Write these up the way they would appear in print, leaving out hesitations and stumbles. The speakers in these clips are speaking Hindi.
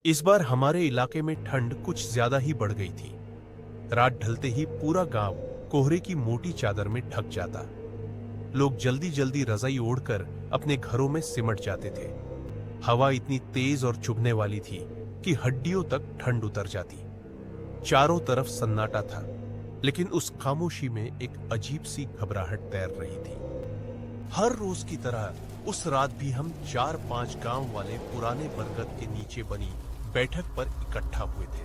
इस बार हमारे इलाके में ठंड कुछ ज्यादा ही बढ़ गई थी। रात ढलते ही पूरा गांव कोहरे की मोटी चादर में ढक जाता। लोग जल्दी जल्दी रजाई ओढ़कर अपने घरों में सिमट जाते थे। हवा इतनी तेज और चुभने वाली थी कि हड्डियों तक ठंड उतर जाती। चारों तरफ सन्नाटा था, लेकिन उस खामोशी में एक अजीब सी घबराहट तैर रही थी। हर रोज की तरह उस रात भी हम 4-5 गांव वाले पुराने बरगद के नीचे बनी बैठक पर इकट्ठा हुए थे।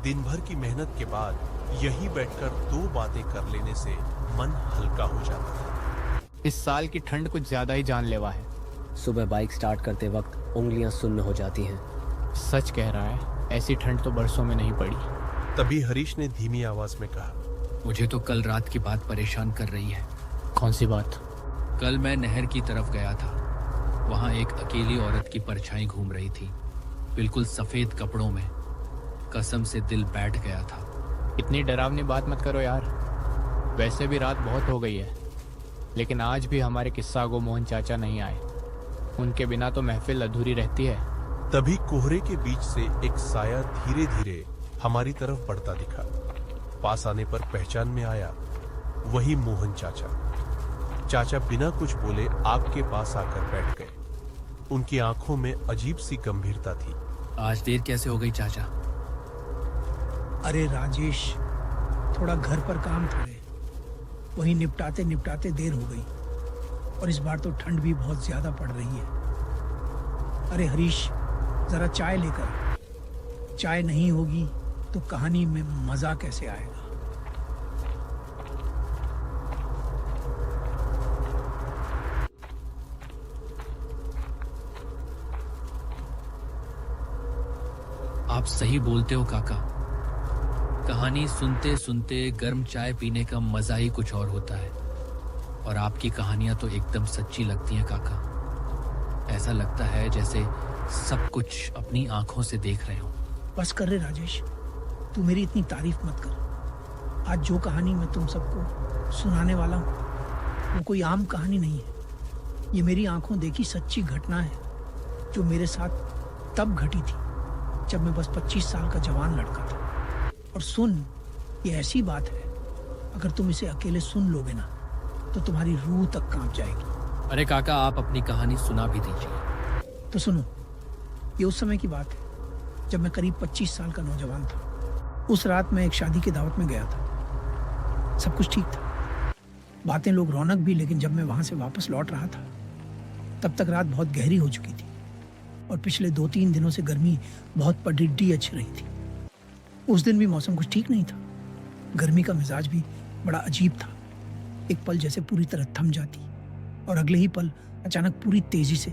दिन भर की मेहनत के बाद यहीं बैठकर दो बातें कर लेने से मन हल्का हो जाता था। इस साल की ठंड कुछ ज्यादा ही जानलेवा है। सुबह बाइक स्टार्ट करते वक्त उंगलियां सुन्न हो जाती हैं। सच कह रहा है, ऐसी ठंड तो बरसों में नहीं पड़ी। तभी हरीश ने धीमी आवाज में कहा, मुझे तो कल रात की बात परेशान कर रही है। कौन सी बात? कल मैं नहर की तरफ गया था। वहाँ एक अकेली औरत की परछाई घूम रही थी, बिल्कुल सफेद कपड़ों में। कसम से दिल बैठ गया था। इतनी डरावनी बात मत करो यार। वैसे भी रात बहुत हो गई है, लेकिन आज भी हमारे किस्सा गो मोहन चाचा नहीं आए। उनके बिना तो महफिल अधूरी रहती है। तभी कोहरे के बीच से एक साया धीरे धीरे हमारी तरफ बढ़ता दिखा। पास आने पर पहचान में आया, वही मोहन चाचा। चाचा बिना कुछ बोले आग के पास आकर बैठ गए। उनकी आंखों में अजीब सी गंभीरता थी। आज देर कैसे हो गई चाचा? अरे राजेश, थोड़ा घर पर काम था रे, वही निपटाते निपटाते देर हो गई। और इस बार तो ठंड भी बहुत ज्यादा पड़ रही है। अरे हरीश, जरा चाय लेकर। चाय नहीं होगी तो कहानी में मजा कैसे आएगा? आप सही बोलते हो काका। कहानी सुनते सुनते गर्म चाय पीने का मजा ही कुछ और होता है। और आपकी कहानियां तो एकदम सच्ची लगती हैं काका। ऐसा लगता है जैसे सब कुछ अपनी आंखों से देख रहे हो। बस कर रे राजेश, तू मेरी इतनी तारीफ मत कर। आज जो कहानी मैं तुम सबको सुनाने वाला हूँ वो कोई आम कहानी नहीं है। ये मेरी आंखों देखी सच्ची घटना है, जो मेरे साथ तब घटी थी जब मैं बस 25 साल का जवान लड़का था। और सुन, ये ऐसी बात है, अगर तुम इसे अकेले सुन लोगे ना तो तुम्हारी रूह तक कांप जाएगी। अरे काका, आप अपनी कहानी सुना भी दीजिए। तो सुनो, ये उस समय की बात है जब मैं करीब 25 साल का नौजवान था। उस रात मैं एक शादी की दावत में गया था। सब कुछ ठीक था, बातें, लोग, रौनक भी। लेकिन जब मैं वहां से वापस लौट रहा था तब तक रात बहुत गहरी हो चुकी थी और पिछले 2-3 दिनों से गर्मी बहुत पडिड्डी अच्छी रही थी। उस दिन भी मौसम कुछ ठीक नहीं था। गर्मी का मिजाज भी बड़ा अजीब था। एक पल जैसे पूरी तरह थम जाती और अगले ही पल अचानक पूरी तेजी से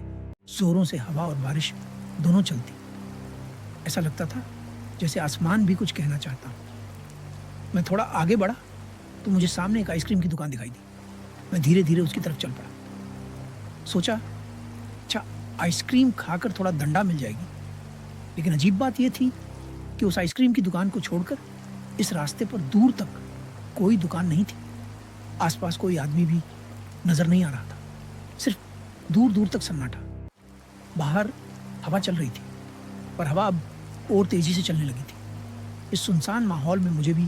जोरों से हवा और बारिश दोनों चलती। ऐसा लगता था जैसे आसमान भी कुछ कहना चाहता हो। मैं थोड़ा आगे बढ़ा तो मुझे सामने एक आइसक्रीम की दुकान दिखाई दी। मैं धीरे धीरे उसकी तरफ चल पड़ा। सोचा, अच्छा, आइसक्रीम खाकर थोड़ा दंडा मिल जाएगी। लेकिन अजीब बात यह थी कि उस आइसक्रीम की दुकान को छोड़कर इस रास्ते पर दूर तक कोई दुकान नहीं थी। आसपास कोई आदमी भी नजर नहीं आ रहा था। सिर्फ दूर दूर तक सन्नाटा। बाहर हवा चल रही थी, पर हवा अब और तेजी से चलने लगी थी। इस सुनसान माहौल में मुझे भी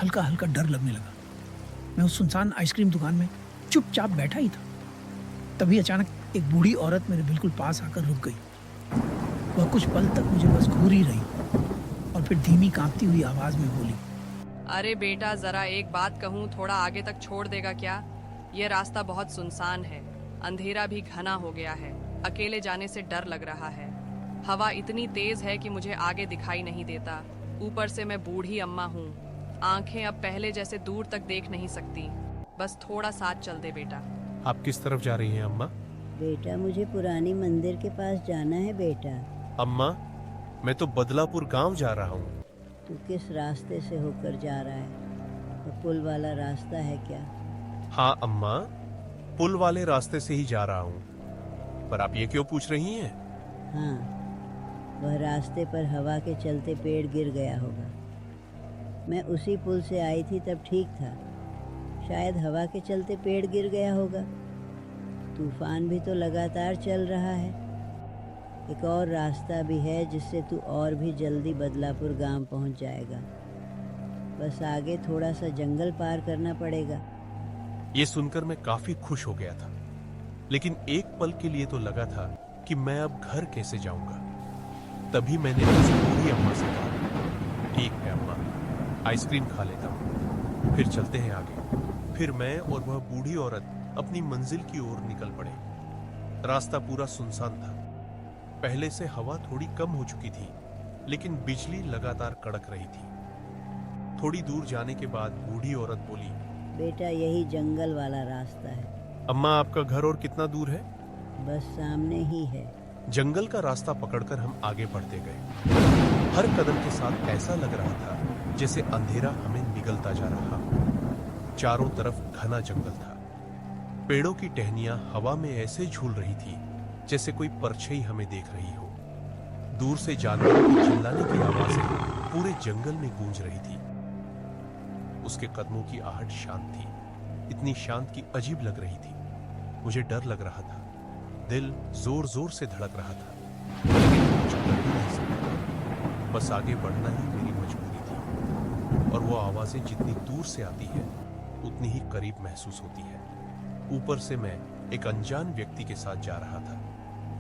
हल्का हल्का डर लगने लगा। मैं उस सुनसान आइसक्रीम दुकान में चुपचाप बैठा ही था। तभी अचानक एक बूढ़ी औरत मेरे बिल्कुल पास आकर रुक गई। वह कुछ पल तक मुझे बस घूर ही रही और फिर धीमी कांपती हुई आवाज में बोली, अरे बेटा, जरा एक बात कहूँ, थोड़ा आगे तक छोड़ देगा क्या? ये रास्ता बहुत सुनसान है, अंधेरा भी घना हो गया है, अकेले जाने से डर लग रहा है। हवा इतनी तेज है कि मुझे आगे दिखाई नहीं देता। ऊपर से मैं बूढ़ी अम्मा हूँ, आंखें अब पहले जैसे दूर तक देख नहीं सकती। बस थोड़ा साथ चल दे बेटा। आप किस तरफ जा रही हैं अम्मा? बेटा, मुझे पुरानी मंदिर के पास जाना है बेटा। अम्मा, मैं तो बदलापुर गांव जा रहा हूँ। तू किस रास्ते से होकर जा रहा है? वो पुल वाला रास्ता है क्या? हाँ अम्मा, पुल वाले रास्ते से ही जा रहा हूँ। पर आप ये क्यों पूछ रही हैं? हाँ, वह रास्ते पर हवा के चलते पेड़ गिर गया होगा। मैं उसी पुल से आई थी तब ठीक था। शायद हवा के चलते पेड़ गिर गया होगा। तूफान भी तो लगातार चल रहा है। एक और रास्ता भी है जिससे तू और भी जल्दी बदलापुर गांव पहुंच जाएगा। बस आगे थोड़ा सा जंगल पार करना पड़ेगा। ये सुनकर मैं काफी खुश हो गया था, लेकिन एक पल के लिए तो लगा था कि मैं अब घर कैसे जाऊंगा। तभी मैंने उस बूढ़ी अम्मा से कहा, ठीक है अम्मा, आइसक्रीम खा लेता हूं, फिर चलते हैं आगे। फिर मैं और वह बूढ़ी औरत अपनी मंजिल की ओर निकल पड़े। रास्ता पूरा सुनसान था। पहले से हवा थोड़ी कम हो चुकी थी, लेकिन बिजली लगातार कड़क रही थी। थोड़ी दूर जाने के बाद बूढ़ी औरत बोली, बेटा यही जंगल वाला रास्ता है, अम्मा आपका घर और कितना दूर है? बस सामने ही है। जंगल का रास्ता पकड़कर हम आगे बढ़ते गए। हर कदम के साथ ऐसा लग रहा था जैसे अंधेरा हमें निगलता जा रहा। चारों तरफ घना जंगल था। पेड़ों की टहनियां हवा में ऐसे झूल रही थी जैसे कोई परछाई हमें देख रही हो। दूर से जानवरों के चिल्लाने की आवाजें पूरे जंगल में गूंज रही थी। उसके कदमों की आहट शांत थी, इतनी शांत कि अजीब लग रही थी। मुझे डर लग रहा था, दिल जोर जोर से धड़क रहा था, लेकिन कुछ कर ही नहीं सकता। बस आगे बढ़ना ही मेरी मजबूरी थी। और वो आवाजें जितनी दूर से आती है उतनी ही करीब महसूस होती है। ऊपर से मैं एक अनजान व्यक्ति के साथ जा रहा था।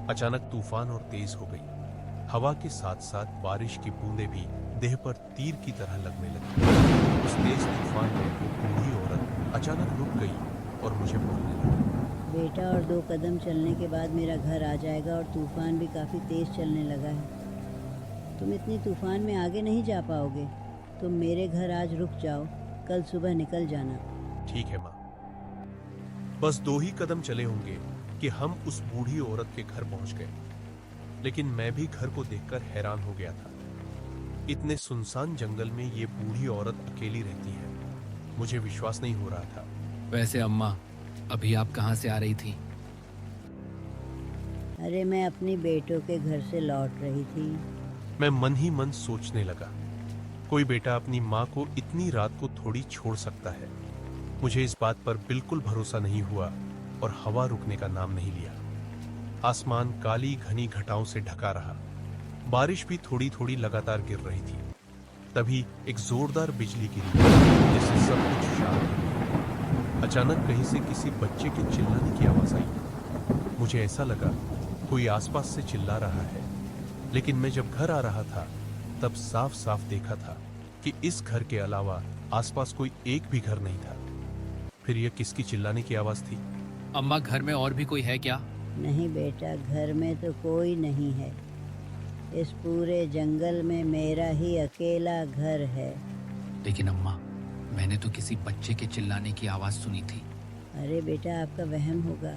अचानक तूफान और तेज हो गई। हवा के साथ साथ बारिश की बूंदें भी देह पर तीर की तरह लगने लगी। उस तेज तूफान में वो बूढ़ी औरत अचानक रुक गई और मुझे बोलने लगी, बेटा और 2 कदम चलने के बाद मेरा घर आ जाएगा और तूफान भी काफ़ी तेज़ चलने लगा है। तुम इतनी तूफान में आगे नहीं जा पाओगे। तुम मेरे घर आज रुक जाओ, कल सुबह निकल जाना। ठीक है माँ। बस 2 ही कदम चले होंगे कि हम उस बूढ़ी औरत के घर पहुंच गए। लेकिन मैं भी घर को देखकर हैरान हो गया था। इतने सुनसान जंगल में ये बूढ़ी औरत अकेली रहती है। मुझे विश्वास नहीं हो रहा था। वैसे अम्मा, अभी आप कहाँ से आ रही थी? अरे मैं अपनी बेटों के घर से लौट रही थी। मैं मन ही मन सोचने लगा, कोई बेटा अपनी माँ को इतनी रात को थोड़ी छोड़ सकता है। मुझे इस बात पर बिल्कुल भरोसा नहीं हुआ और हवा रुकने का नाम नहीं लिया। आसमान काली घनी घटाओं से ढका रहा। बारिश भी थोड़ी थोड़ी लगातार गिर रही थी। तभी एक जोरदार बिजली गिरी जिससे सब कुछ शांत हो गया। अचानक कहीं से किसी बच्चे के चिल्लाने की आवाज आई। मुझे ऐसा लगा कोई आसपास से चिल्ला रहा है। लेकिन मैं जब घर आ रहा था तब साफ साफ देखा था कि इस घर के अलावा आसपास कोई एक भी घर नहीं था। फिर यह किसकी चिल्लाने की आवाज थी? अम्मा, घर में और भी कोई है क्या? नहीं बेटा, घर में तो कोई नहीं है। इस पूरे जंगल में मेरा ही अकेला घर है। लेकिन अम्मा, मैंने तो किसी बच्चे के चिल्लाने की आवाज सुनी थी। अरे बेटा, आपका वहम होगा।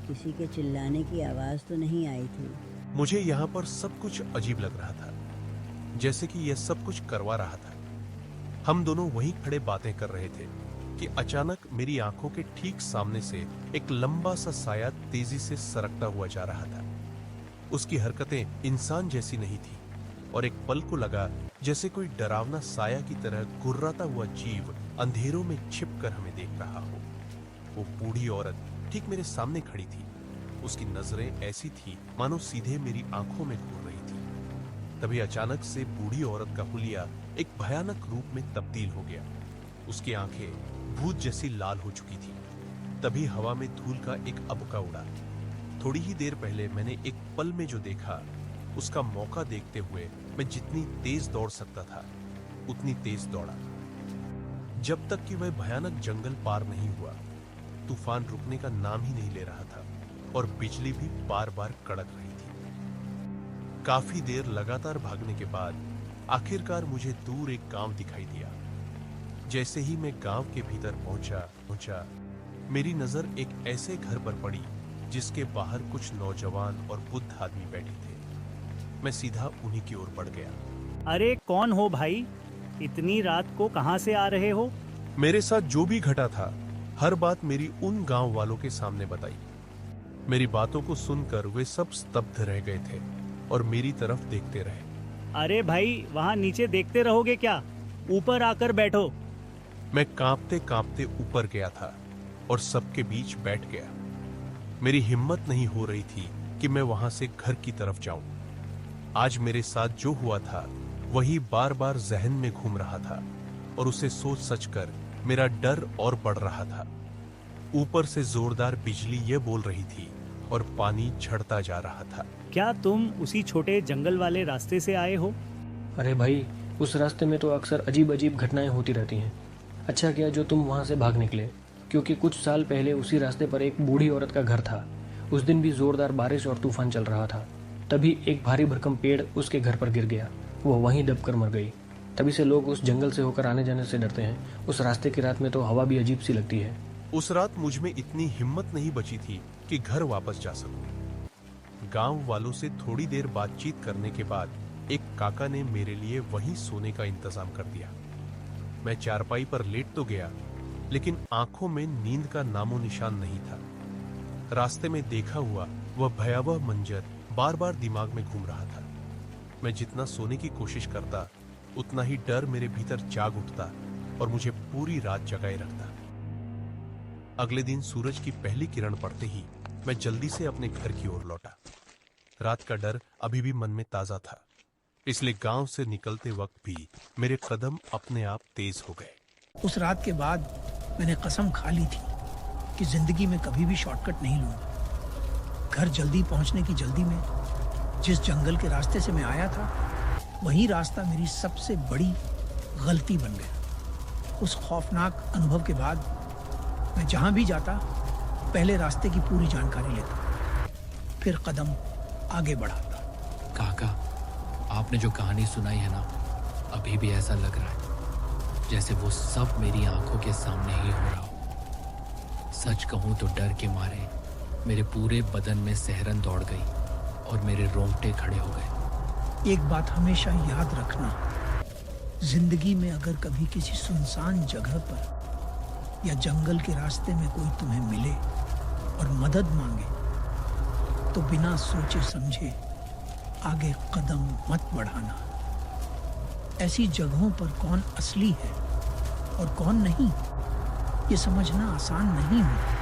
किसी के चिल्लाने की आवाज़ तो नहीं आई थी। मुझे यहाँ पर सब कुछ अजीब लग रहा था, जैसे कि यह सब कुछ करवा रहा था। हम दोनों वहीं खड़े बातें कर रहे थे कि अचानक मेरी आंखों के ठीक सामने से एक लंबा सा साया तेजी से सरकता हुआ जा रहा था। उसकी हरकतें इंसान जैसी नहीं थी और एक पल को लगा जैसे कोई डरावना साया की तरह गुर्राता हुआ जीव अंधेरों में छिपकर हमें देख रहा हो। वो बूढ़ी औरत ठीक मेरे सामने खड़ी थी। उसकी नजरें ऐसी थी मानो सीधे मेरी आंखों में घूर रही थी। तभी अचानक से बूढ़ी औरत का हुलिया एक भयानक रूप में तब्दील हो गया। उसकी आंखें भूत जैसी लाल हो चुकी थी। तभी हवा में धूल का एक अबका उड़ा। थोड़ी ही देर पहले मैंने एक पल में जो देखा, उसका मौका देखते हुए मैं जितनी तेज दौड़ सकता था उतनी तेज दौड़ा, जब तक कि वह भयानक जंगल पार नहीं हुआ। तूफान रुकने का नाम ही नहीं ले रहा था और बिजली भी बार बार कड़क रही थी। काफी देर लगातार भागने के बाद आखिरकार मुझे दूर एक गांव दिखाई दिया। जैसे ही मैं गांव के भीतर पहुंचा, मेरी नजर एक ऐसे घर पर पड़ी जिसके बाहर कुछ नौजवान और बुद्ध आदमी बैठे थे। मैं सीधा उन्हीं की ओर बढ़ गया। अरे कौन हो भाई? इतनी रात को कहां से आ रहे हो? मेरे साथ जो भी घटा था हर बात मेरी उन गांव वालों के सामने बताई। मेरी बातों को सुनकर वे सब स्तब्ध रह गए थे और मेरी तरफ देखते रहे। अरे भाई, वहां नीचे देखते रहोगे क्या? ऊपर आकर बैठो। मैं कांपते कांपते ऊपर गया था और सबके बीच बैठ गया। मेरी हिम्मत नहीं हो रही थी कि मैं वहां से घर की तरफ जाऊं। आज मेरे साथ जो हुआ था वही बार बार जहन में घूम रहा था और उसे सोच सच कर मेरा डर और बढ़ रहा था। ऊपर से जोरदार बिजली ये बोल रही थी और पानी झड़ता जा रहा था। क्या तुम उसी छोटे जंगल वाले रास्ते से आए हो? अरे भाई, उस रास्ते में तो अक्सर अजीब अजीब घटनाएं होती रहती हैं। अच्छा किया जो तुम वहाँ से भाग निकले, क्योंकि कुछ साल पहले उसी रास्ते पर एक बूढ़ी औरत का घर था। उस दिन भी जोरदार बारिश और तूफान चल रहा था। तभी एक भारी भरकम पेड़ उसके घर पर गिर गया। वो वहीं दबकर मर गई। तभी से लोग उस जंगल से होकर आने जाने से डरते हैं। उस रास्ते की रात में तो हवा भी अजीब सी लगती है। उस रात मुझ में इतनी हिम्मत नहीं बची थी कि घर वापस जा सकूं। गांव वालों से थोड़ी देर बातचीत करने के बाद एक काका ने मेरे लिए वहीं सोने का इंतजाम कर दिया। मैं चारपाई पर लेट तो गया, लेकिन आंखों में नींद का नामो निशान नहीं था। रास्ते में देखा हुआ वह भयावह मंजर बार बार दिमाग में घूम रहा था। मैं जितना सोने की कोशिश करता, उतना ही डर मेरे भीतर जाग उठता और मुझे पूरी रात जगाए रखता। अगले दिन सूरज की पहली किरण पड़ते ही मैं जल्दी से अपने घर की ओर लौटा। रात का डर अभी भी मन में ताजा था, इसलिए गांव से निकलते वक्त भी मेरे कदम अपने आप तेज हो गए। उस रात के बाद मैंने कसम खा ली थी कि जिंदगी में कभी भी शॉर्टकट नहीं लूंगा। घर जल्दी पहुंचने की जल्दी में जिस जंगल के रास्ते से मैं आया था, वही रास्ता मेरी सबसे बड़ी गलती बन गया। उस खौफनाक अनुभव के बाद मैं जहां भी जाता, पहले रास्ते की पूरी जानकारी लेता, फिर कदम आगे बढ़ाता। काका, आपने जो कहानी सुनाई है ना, अभी भी ऐसा लग रहा है जैसे वो सब मेरी आंखों के सामने ही हो रहा हो। सच कहूं तो डर के मारे मेरे पूरे बदन में सिहरन दौड़ गई और मेरे रोंगटे खड़े हो गए। एक बात हमेशा याद रखना, जिंदगी में अगर कभी किसी सुनसान जगह पर या जंगल के रास्ते में कोई तुम्हें मिले और मदद मांगे, तो बिना सोचे समझे आगे कदम मत बढ़ाना। ऐसी जगहों पर कौन असली है और कौन नहीं, ये समझना आसान नहीं होता।